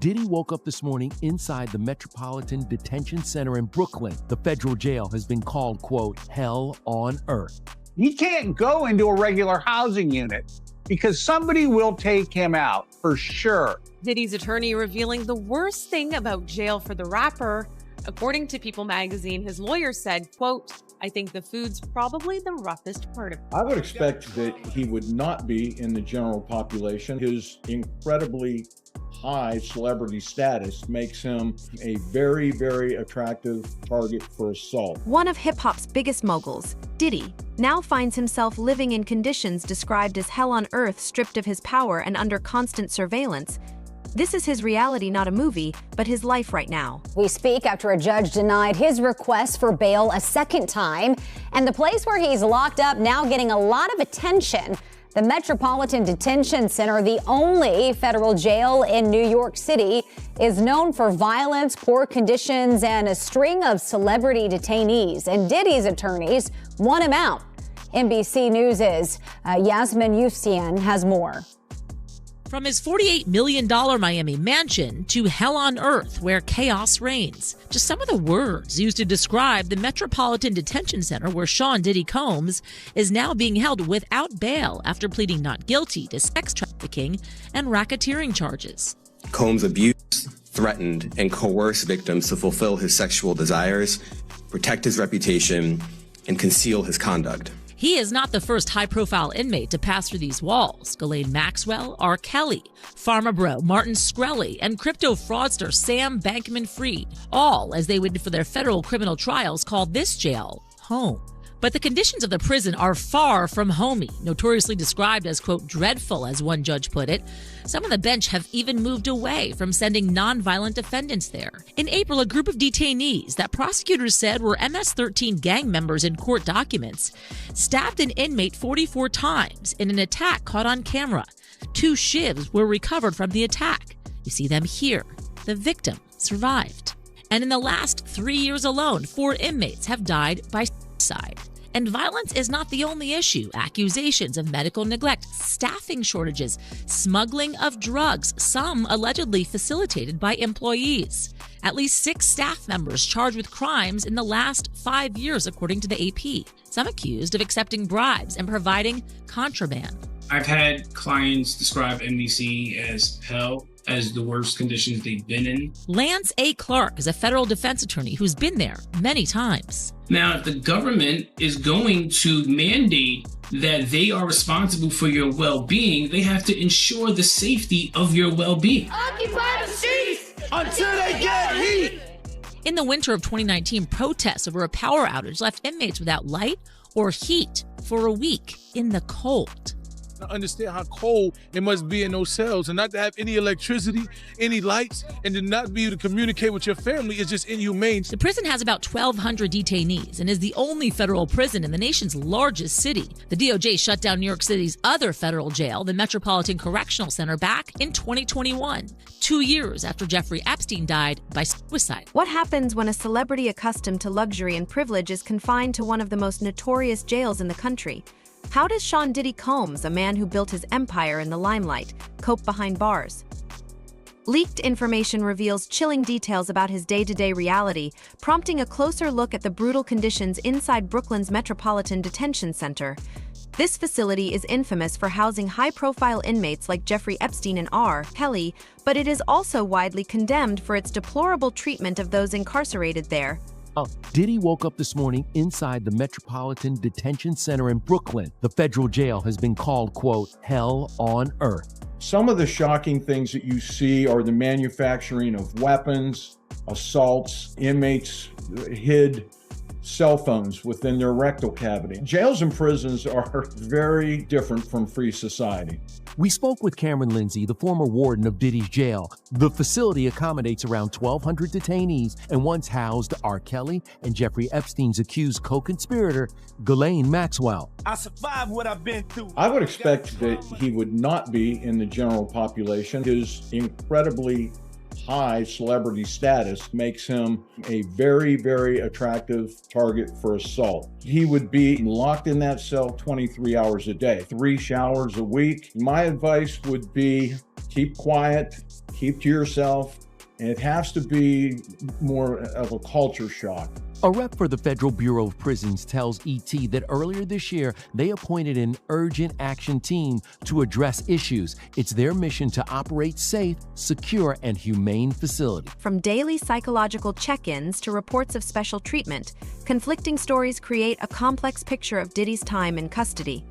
Diddy woke up this morning inside the Metropolitan Detention Center in Brooklyn. The federal jail has been called, quote, hell on earth. He can't go into a regular housing unit because somebody will take him out for sure. Diddy's attorney revealing the worst thing about jail for the rapper. According to People magazine, his lawyer said, quote, I think the food's probably the roughest part of it. I would expect that he would not be in the general population. His incredibly high celebrity status makes him a very, very attractive target for assault. One of hip-hop's biggest moguls, Diddy, now finds himself living in conditions described as hell on earth, stripped of his power and under constant surveillance. This is his reality, not a movie, but his life right now. We speak after a judge denied his request for bail a second time, and the place where he's locked up now getting a lot of attention. The Metropolitan Detention Center, the only federal jail in New York City, is known for violence, poor conditions, and a string of celebrity detainees. And Diddy's attorneys want him out. NBC News' Yasmin Youssian has more. From his $48 million Miami mansion to hell on earth where chaos reigns. Just some of the words used to describe the Metropolitan Detention Center where Sean Diddy Combs is now being held without bail after pleading not guilty to sex trafficking and racketeering charges. Combs abused, threatened, and coerced victims to fulfill his sexual desires, protect his reputation, and conceal his conduct. He is not the first high-profile inmate to pass through these walls. Ghislaine Maxwell, R. Kelly, Pharma Bro, Martin Shkreli, and crypto fraudster Sam Bankman-Fried, all as they waited for their federal criminal trials, called this jail home. But the conditions of the prison are far from homey, notoriously described as, quote, dreadful, as one judge put it. Some on the bench have even moved away from sending nonviolent defendants there. In April, a group of detainees that prosecutors said were MS-13 gang members in court documents stabbed an inmate 44 times in an attack caught on camera. 2 shivs were recovered from the attack. You see them here. The victim survived. And in the last 3 years alone, 4 inmates have died by suicide. And violence is not the only issue. Accusations of medical neglect, staffing shortages, smuggling of drugs, some allegedly facilitated by employees. At least 6 staff members charged with crimes in the last 5 years, according to the AP. Some accused of accepting bribes and providing contraband. I've had clients describe MDC as hell, as the worst conditions they've been in. Lance A. Clark is a federal defense attorney who's been there many times. Now, if the government is going to mandate that they are responsible for your well-being, they have to ensure the safety of your well-being. Occupy the streets until they get heat. In the winter of 2019, protests over a power outage left inmates without light or heat for a week in the cold. I understand how cold it must be in those cells, and not to have any electricity, any lights, and to not be able to communicate with your family is just inhumane. The prison has about 1,200 detainees and is the only federal prison in the nation's largest city. The DOJ shut down New York City's other federal jail, the Metropolitan Correctional Center, back in 2021, 2 years after Jeffrey Epstein died by suicide. What happens when a celebrity accustomed to luxury and privilege is confined to one of the most notorious jails in the country? How does Sean Diddy Combs, a man who built his empire in the limelight, cope behind bars? Leaked information reveals chilling details about his day-to-day reality, prompting a closer look at the brutal conditions inside Brooklyn's Metropolitan Detention Center. This facility is infamous for housing high-profile inmates like Jeffrey Epstein and R. Kelly, but it is also widely condemned for its deplorable treatment of those incarcerated there. Diddy woke up this morning inside the Metropolitan Detention Center in Brooklyn. The federal jail has been called, quote, hell on earth. Some of the shocking things that you see are the manufacturing of weapons, assaults. Inmates hid cell phones within their rectal cavity. Jails and prisons are very different from free society. We spoke with Cameron Lindsay, the former warden of Diddy's jail. The facility accommodates around 1,200 detainees and once housed R. Kelly and Jeffrey Epstein's accused co-conspirator, Ghislaine Maxwell. I survived what I've been through. I would expect that he would not be in the general population. His incredibly high celebrity status makes him a very, very attractive target for assault. He would be locked in that cell 23 hours a day, 3 showers a week. My advice would be keep quiet, keep to yourself, and it has to be more of a culture shock. A rep for the Federal Bureau of Prisons tells ET that earlier this year, they appointed an urgent action team to address issues. It's their mission to operate safe, secure, and humane facilities. From daily psychological check-ins to reports of special treatment, conflicting stories create a complex picture of Diddy's time in custody.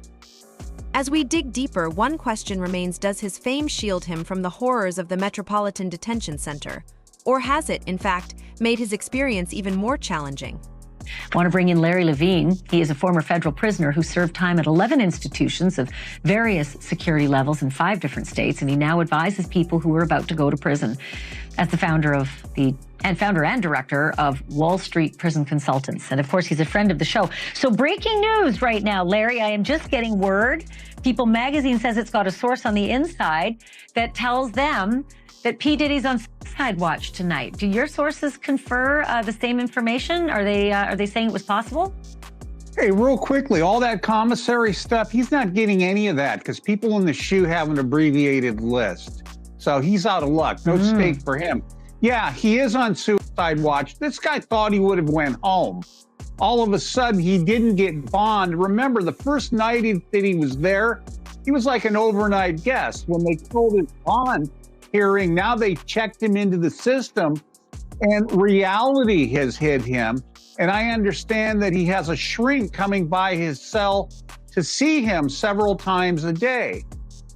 As we dig deeper, one question remains: does his fame shield him from the horrors of the Metropolitan Detention Center? Or has it, in fact, made his experience even more challenging? I want to bring in Larry Levine. He is a former federal prisoner who served time at 11 institutions of various security levels in 5 different states, and he now advises people who are about to go to prison. As the founder and director of Wall Street Prison Consultants. And of course, he's a friend of the show. So breaking news right now, Larry, I am just getting word. People magazine says it's got a source on the inside that tells them that P. Diddy's on suicide watch tonight. Do your sources confer the same information? Are they saying it was possible? Hey, real quickly, all that commissary stuff, he's not getting any of that because people in the SHU have an abbreviated list. So he's out of luck. No stake for him. Yeah, he is on suicide watch. This guy thought he would have went home. All of a sudden, he didn't get bond. Remember, the first night that he was there, he was like an overnight guest. When they killed his bond hearing, now they checked him into the system, and reality has hit him. And I understand that he has a shrink coming by his cell to see him several times a day.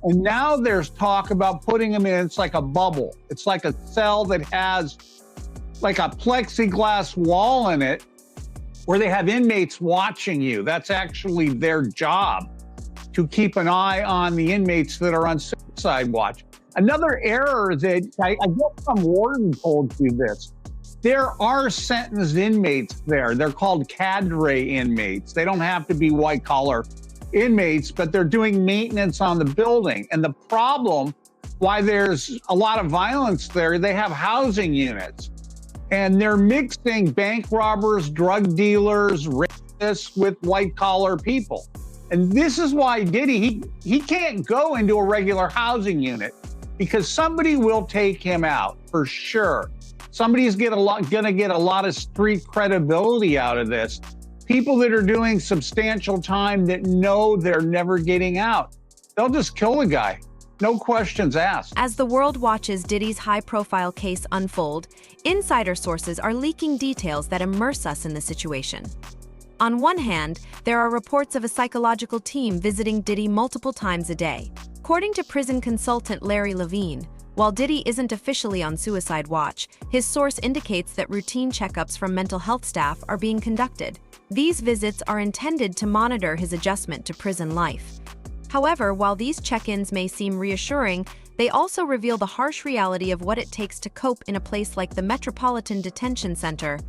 And now there's talk about putting him in, it's like a bubble. It's like a cell that has like a plexiglass wall in it where they have inmates watching you. That's actually their job, to keep an eye on the inmates that are on suicide watch. Another error that I guess some warden told you this. There are sentenced inmates there. They're called cadre inmates. They don't have to be white collar inmates, but they're doing maintenance on the building. And the problem why there's a lot of violence there, they have housing units. And they're mixing bank robbers, drug dealers, rapists with white collar people. And this is why Diddy, he can't go into a regular housing unit because somebody will take him out for sure. Somebody's gonna get a lot of street credibility out of this. People that are doing substantial time that know they're never getting out, they'll just kill the guy. No questions asked. As the world watches Diddy's high-profile case unfold, insider sources are leaking details that immerse us in the situation. On one hand, there are reports of a psychological team visiting Diddy multiple times a day. According to prison consultant Larry Levine, while Diddy isn't officially on suicide watch, his source indicates that routine checkups from mental health staff are being conducted. These visits are intended to monitor his adjustment to prison life. However, while these check-ins may seem reassuring, they also reveal the harsh reality of what it takes to cope in a place like the Metropolitan Detention Center.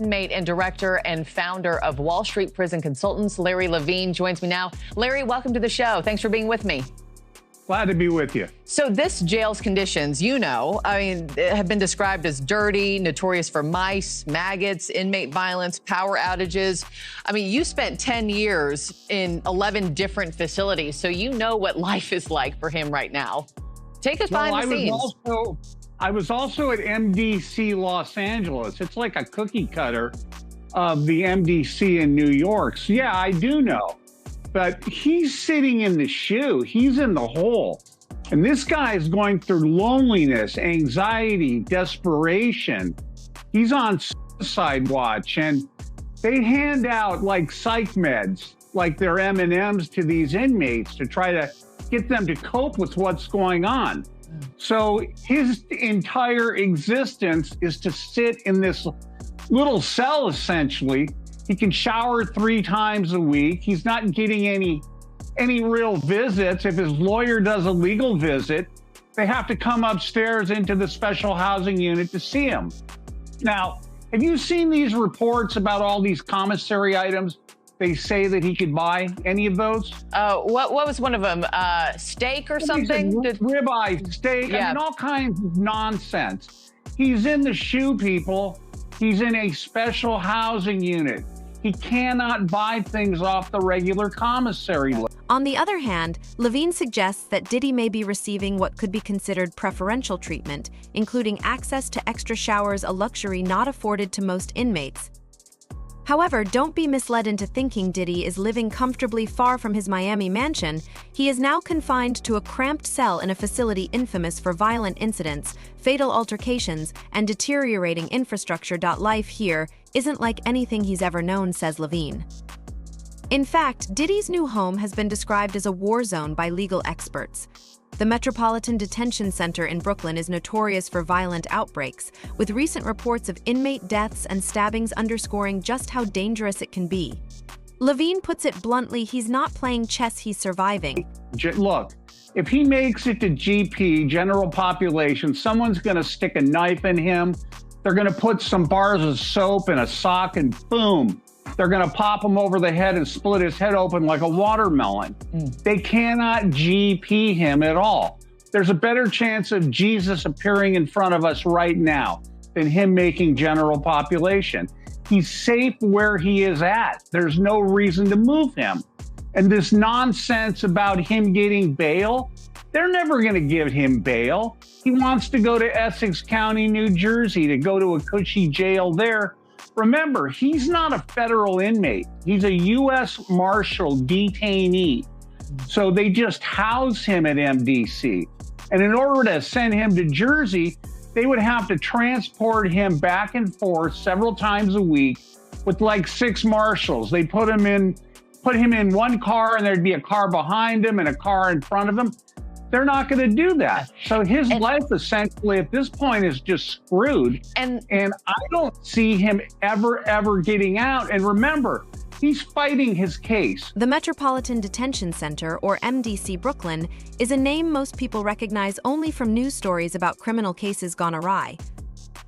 Inmate and director and founder of Wall Street Prison Consultants, Larry Levine, joins me now. Larry, welcome to the show. Thanks for being with me. Glad to be with you. So this jail's conditions, have been described as dirty, notorious for mice, maggots, inmate violence, power outages. You spent 10 years in 11 different facilities, so you know what life is like for him right now. Take us behind the scenes. I was also at MDC Los Angeles. It's like a cookie cutter of the MDC in New York. So yeah, I do know. But he's sitting in the SHU. He's in the hole. And this guy is going through loneliness, anxiety, desperation. He's on suicide watch. And they hand out like psych meds, like they're M&Ms to these inmates to try to get them to cope with what's going on. So his entire existence is to sit in this little cell, essentially. He can shower 3 times a week. He's not getting any real visits. If his lawyer does a legal visit, they have to come upstairs into the special housing unit to see him. Now, have you seen these reports about all these commissary items they say that he could buy? Any of those? What was one of them? Steak or something? Ribeye, steak, yeah. All kinds of nonsense. He's in the SHU, people. He's in a special housing unit. He cannot buy things off the regular commissary list. On the other hand, Levine suggests that Diddy may be receiving what could be considered preferential treatment, including access to extra showers, a luxury not afforded to most inmates. However, don't be misled into thinking Diddy is living comfortably far from his Miami mansion. He is now confined to a cramped cell in a facility infamous for violent incidents, fatal altercations, and deteriorating infrastructure. Life here isn't like anything he's ever known, says Levine. In fact, Diddy's new home has been described as a war zone by legal experts. The Metropolitan Detention Center in Brooklyn is notorious for violent outbreaks, with recent reports of inmate deaths and stabbings underscoring just how dangerous it can be. Levine puts it bluntly, he's not playing chess, he's surviving. Look, if he makes it to GP, general population, someone's going to stick a knife in him. They're going to put some bars of soap in a sock and boom. They're going to pop him over the head and split his head open like a watermelon. They cannot GP him at all. There's a better chance of Jesus appearing in front of us right now than him making general population. He's safe where he is at. There's no reason to move him. And this nonsense about him getting bail, they're never going to give him bail. He wants to go to Essex County, New Jersey, to go to a cushy jail there. Remember, he's not a federal inmate. He's a U.S. Marshal detainee. So they just house him at MDC. And in order to send him to Jersey, they would have to transport him back and forth several times a week with like 6 marshals. They put him in one car and there'd be a car behind him and a car in front of him. They're not going to do that. So his life essentially at this point is just screwed. And I don't see him ever getting out. And remember, he's fighting his case. The Metropolitan Detention Center, or MDC Brooklyn, is a name most people recognize only from news stories about criminal cases gone awry.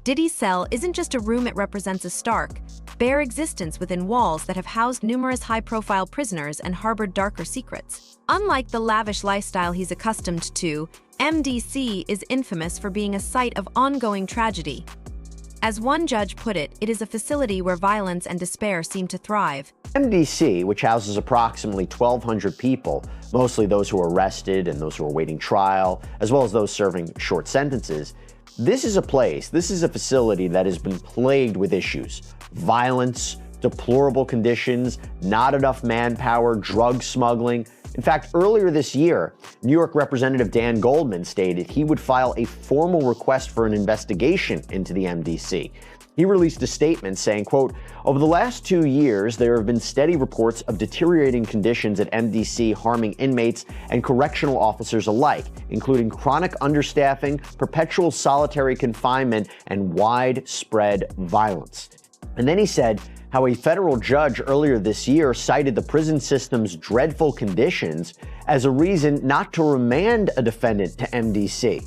Diddy's cell isn't just a room, it represents a stark, bare existence within walls that have housed numerous high-profile prisoners and harbored darker secrets. Unlike the lavish lifestyle he's accustomed to, MDC is infamous for being a site of ongoing tragedy. As one judge put it, it is a facility where violence and despair seem to thrive. MDC, which houses approximately 1,200 people, mostly those who are arrested and those who are awaiting trial, as well as those serving short sentences, this is a facility that has been plagued with issues: violence, deplorable conditions, not enough manpower, drug smuggling. In fact, earlier this year, New York Representative Dan Goldman stated he would file a formal request for an investigation into the MDC. He released a statement saying, quote, "Over the last 2 years, there have been steady reports of deteriorating conditions at MDC harming inmates and correctional officers alike, including chronic understaffing, perpetual solitary confinement, and widespread violence." And then he said how a federal judge earlier this year cited the prison system's dreadful conditions as a reason not to remand a defendant to MDC.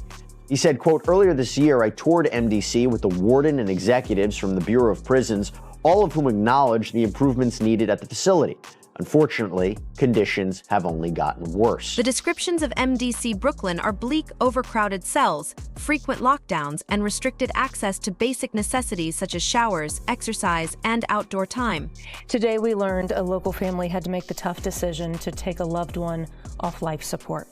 He said, quote, "Earlier this year, I toured MDC with the warden and executives from the Bureau of Prisons, all of whom acknowledged the improvements needed at the facility. Unfortunately, conditions have only gotten worse." The descriptions of MDC Brooklyn are bleak, overcrowded cells, frequent lockdowns, and restricted access to basic necessities such as showers, exercise, and outdoor time. Today, we learned a local family had to make the tough decision to take a loved one off life support.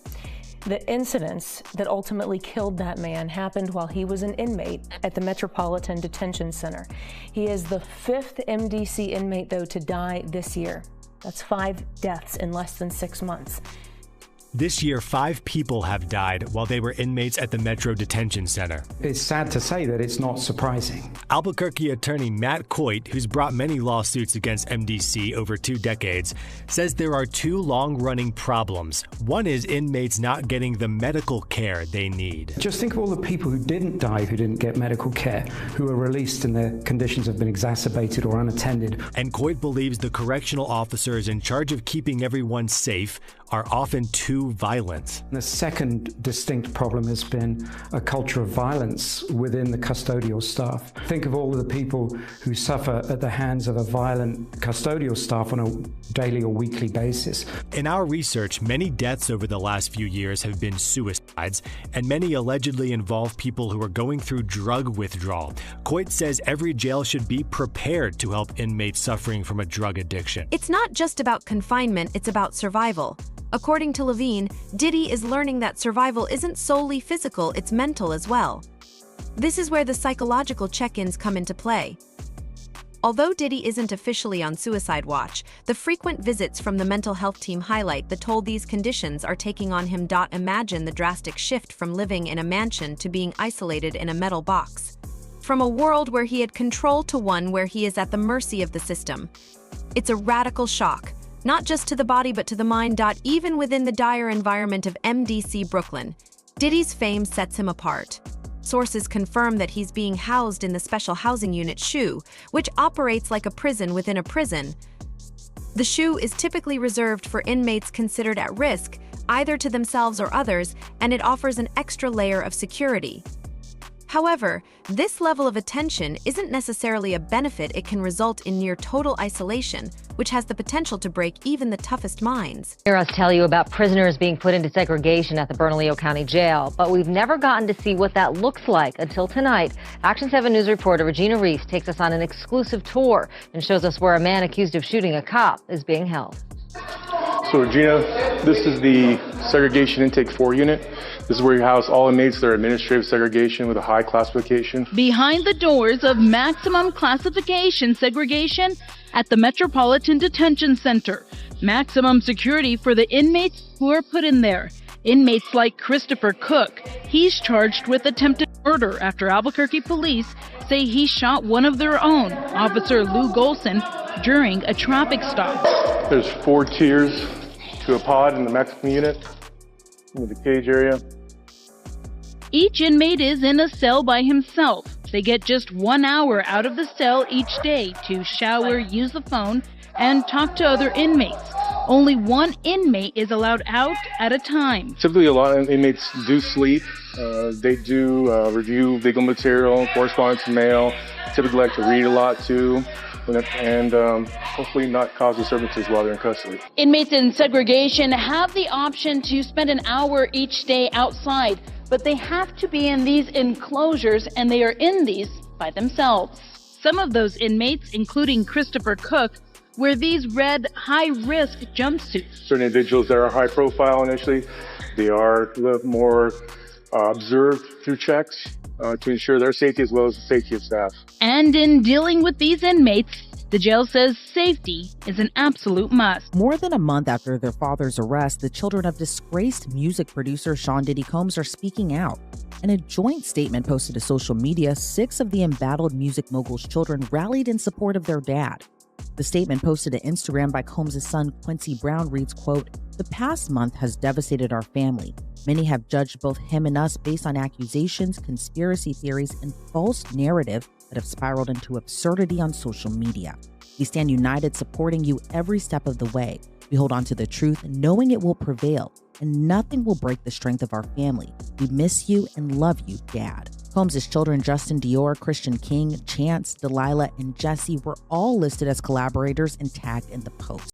The incidents that ultimately killed that man happened while he was an inmate at the Metropolitan Detention Center. He is the 5th MDC inmate, though, to die this year. That's 5 deaths in less than 6 months. This year, 5 people have died while they were inmates at the Metro Detention Center. It's sad to say that it's not surprising. Albuquerque attorney Matt Coit, who's brought many lawsuits against MDC over 2 decades, says there are 2 long-running problems. One is inmates not getting the medical care they need. Just think of all the people who didn't die, who didn't get medical care, who are released and their conditions have been exacerbated or unattended. And Coit believes the correctional officers in charge of keeping everyone safe are often too violent. The second distinct problem has been a culture of violence within the custodial staff. Think of all of the people who suffer at the hands of a violent custodial staff on a daily or weekly basis. In our research, many deaths over the last few years have been suicides, and many allegedly involve people who are going through drug withdrawal. Coit says every jail should be prepared to help inmates suffering from a drug addiction. It's not just about confinement, it's about survival. According to Levine, Diddy is learning that survival isn't solely physical, it's mental as well. This is where the psychological check-ins come into play. Although Diddy isn't officially on suicide watch, the frequent visits from the mental health team highlight the toll these conditions are taking on him. Imagine the drastic shift from living in a mansion to being isolated in a metal box. From a world where he had control to one where he is at the mercy of the system. It's a radical shock. Not just to the body but to the mind. Even within the dire environment of MDC Brooklyn, Diddy's fame sets him apart. Sources confirm that he's being housed in the special housing unit SHU, which operates like a prison within a prison. The SHU is typically reserved for inmates considered at risk, either to themselves or others, and it offers an extra layer of security. However, this level of attention isn't necessarily a benefit. It can result in near total isolation, which has the potential to break even the toughest minds. Hear us tell you about prisoners being put into segregation at the Bernalillo County Jail, but we've never gotten to see what that looks like until tonight. Action 7 News reporter Regina Reese takes us on an exclusive tour and shows us where a man accused of shooting a cop is being held. So Regina, this is the segregation intake 4 unit. This is where you house all inmates that are administrative segregation with a high classification. Behind the doors of maximum classification segregation at the Metropolitan Detention Center. Maximum security for the inmates who are put in there. Inmates like Christopher Cook. He's charged with attempted murder after Albuquerque police say he shot one of their own, Officer Lou Golson, during a traffic stop. There's 4 tiers to a pod in the maximum unit, in the cage area. Each inmate is in a cell by himself. They get just 1 hour out of the cell each day to shower, use the phone, and talk to other inmates. Only 1 inmate is allowed out at a time. Typically, a lot of inmates do sleep. They do review legal material, correspondence, mail. Typically like to read a lot too, and hopefully not cause disturbances while they're in custody. Inmates in segregation have the option to spend an hour each day outside, but they have to be in these enclosures, and they are in these by themselves. Some of those inmates, including Christopher Cook, wear these red high-risk jumpsuits. Certain individuals that are high profile initially, they are a little more observed through checks to ensure their safety as well as the safety of staff. And in dealing with these inmates, the jail says safety is an absolute must. More than a month after their father's arrest, the children of disgraced music producer Sean Diddy Combs are speaking out. In a joint statement posted to social media, 6 of the embattled music mogul's children rallied in support of their dad. The statement posted to Instagram by Combs' son Quincy Brown reads, quote, "The past month has devastated our family. Many have judged both him and us based on accusations, conspiracy theories, and false narrative that have spiraled into absurdity on social media. We stand united, supporting you every step of the way. We hold on to the truth, knowing it will prevail, and nothing will break the strength of our family. We miss you and love you, Dad." Combs' children, Justin Dior, Christian King, Chance, Delilah, and Jesse, were all listed as collaborators and tagged in the post.